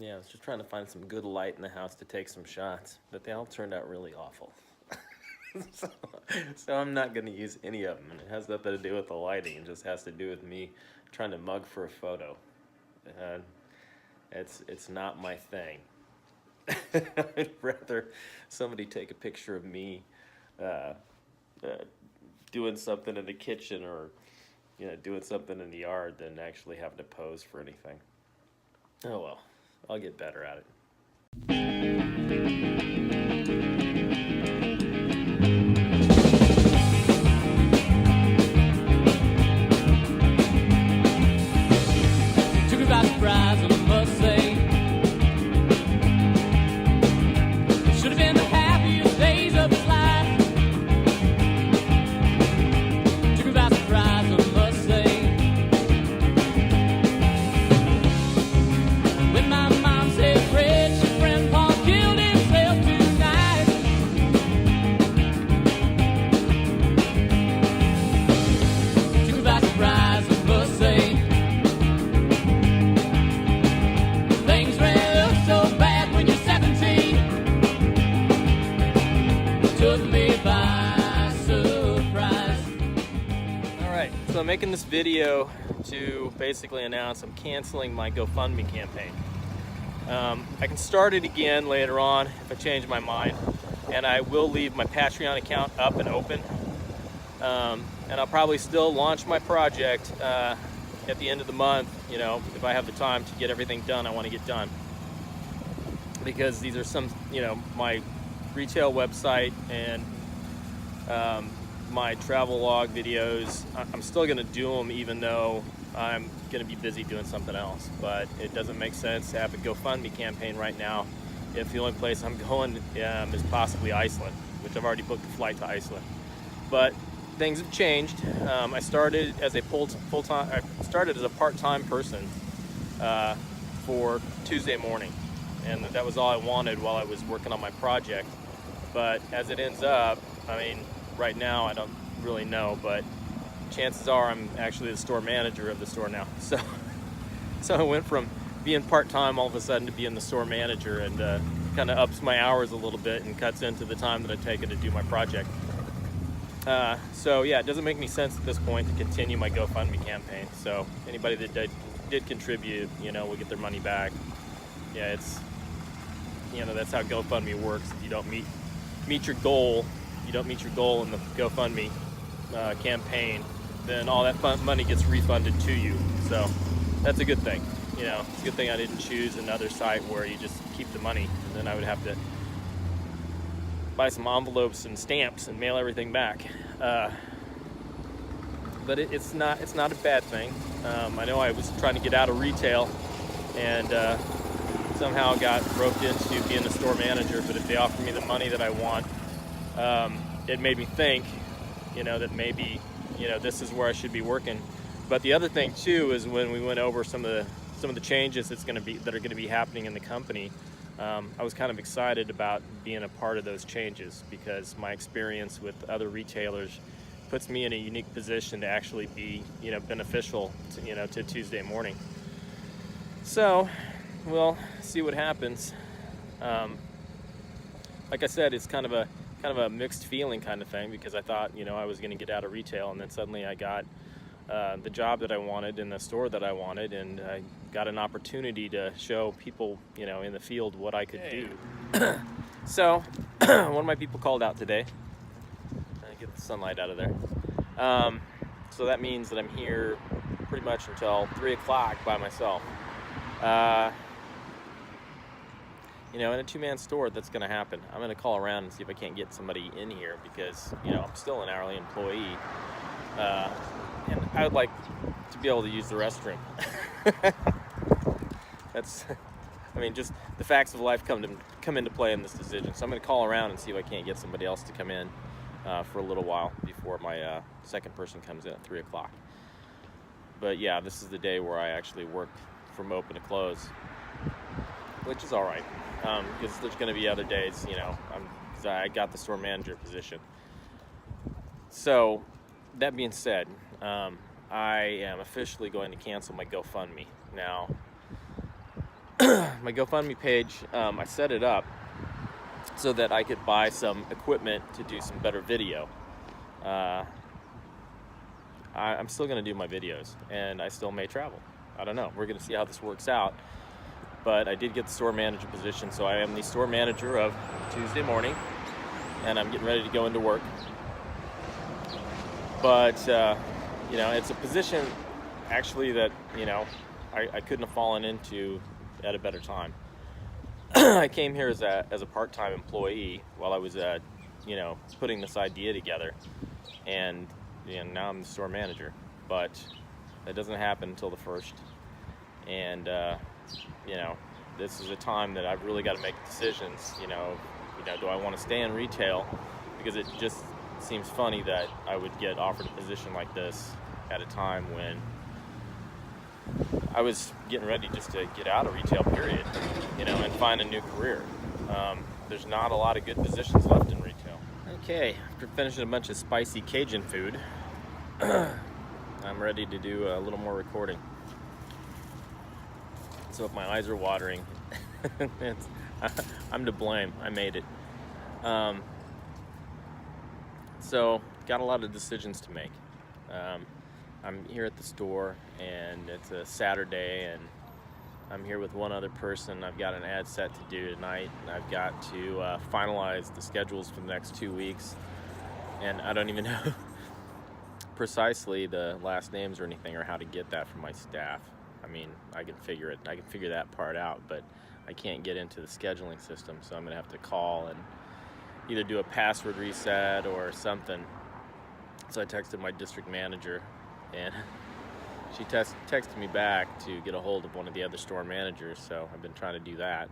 Yeah, I was just trying to find some good light in the house to take some shots, but they all turned out really awful. so, so I'm not going to use any of them, and it has nothing to do with the lighting. It just has to do with me trying to mug for a photo. It's not my thing. I'd rather somebody take a picture of me uh, doing something in the kitchen or doing something in the yard than actually having to pose for anything. Oh well, I'll get better at it. So I'm making this video to basically announce I'm canceling my GoFundMe campaign. I can start it again later on if I change my mind, and I will leave my Patreon account up and open, and I'll probably still launch my project at the end of the month, if I have the time to get everything done I want to get done, because these are some, my retail website and my travel log videos. I'm still going to do them even though I'm going to be busy doing something else, but it doesn't make sense to have a GoFundMe campaign right now if the only place I'm going is possibly Iceland, which I've already booked a flight to Iceland. But things have changed. I started as a part-time person for Tuesday morning, and that was all I wanted while I was working on my project. But as it ends up, right now I don't really know, but chances are I'm actually the store manager of the store now. So I went from being part-time all of a sudden to being the store manager, and kind of ups my hours a little bit and cuts into the time that I take to do my project. So yeah, it doesn't make any sense at this point to continue my GoFundMe campaign. So anybody that did contribute, will get their money back. Yeah, it's, that's how GoFundMe works. If you don't meet your goal, in the GoFundMe campaign, then all that money gets refunded to you. So that's a good thing. It's a good thing I didn't choose another site where you just keep the money, and then I would have to buy some envelopes and stamps and mail everything back. But it's not a bad thing. I know I was trying to get out of retail and somehow got roped into being a store manager, but if they offer me the money that I want, it made me think, that maybe, this is where I should be working. But the other thing too is when we went over some of the changes that are going to be happening in the company, I was kind of excited about being a part of those changes, because my experience with other retailers puts me in a unique position to actually be, beneficial to Tuesday morning. So we'll see what happens. Like I said, it's kind of a mixed feeling kind of thing, because I thought, I was going to get out of retail, and then suddenly I got the job that I wanted in the store that I wanted, and I got an opportunity to show people, in the field what I could do. So one of my people called out today. Get the sunlight out of there. So that means that I'm here pretty much until 3 o'clock by myself. In a two-man store, that's going to happen. I'm going to call around and see if I can't get somebody in here, because, I'm still an hourly employee. And I would like to be able to use the restroom. That's, just the facts of life come into play in this decision. So I'm going to call around and see if I can't get somebody else to come in for a little while before my second person comes in at 3 o'clock. But yeah, this is the day where I actually work from open to close, which is all right, because there's going to be other days, because I got the store manager position. So that being said, I am officially going to cancel my GoFundMe. Now, my GoFundMe page, I set it up so that I could buy some equipment to do some better video. I'm still going to do my videos, and I still may travel. I don't know. We're going to see how this works out. But I did get the store manager position, so I am the store manager of Tuesday morning, and I'm getting ready to go into work. But, you know, it's a position actually that, you know, I couldn't have fallen into at a better time. I came here as a part-time employee while I was, you know, putting this idea together, and now I'm the store manager. But that doesn't happen until the 1st, and you know, this is a time that I've really got to make decisions. You know, do I want to stay in retail? Because it just seems funny that I would get offered a position like this at a time when I was getting ready just to get out of retail, period, you know, and find a new career. There's not a lot of good positions left in retail. Okay, after finishing a bunch of spicy Cajun food, I'm ready to do a little more recording. So if my eyes are watering, I'm to blame. I made it. So got a lot of decisions to make. I'm here at the store, and it's a Saturday, and I'm here with one other person. I've got an ad set to do tonight, and I've got to finalize the schedules for the next 2 weeks, and I don't even know precisely the last names or anything, or how to get that from my staff. I mean, I can figure that part out, but I can't get into the scheduling system, so I'm gonna have to call and either do a password reset or something. So I texted my district manager, and she texted me back to get a hold of one of the other store managers, so I've been trying to do that.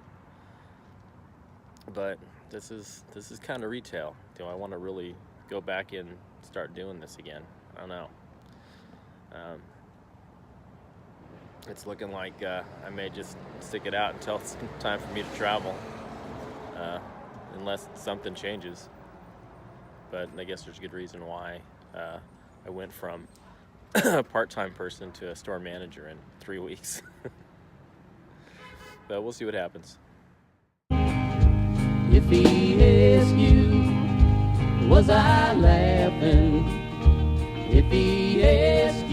But this is kind of retail. Do I want to really go back and start doing this again? I don't know. It's looking like I may just stick it out until it's time for me to travel, unless something changes. But I guess there's a good reason why I went from a part-time person to a store manager in 3 weeks. But we'll see what happens. If he asks you, was I laughing? If he asks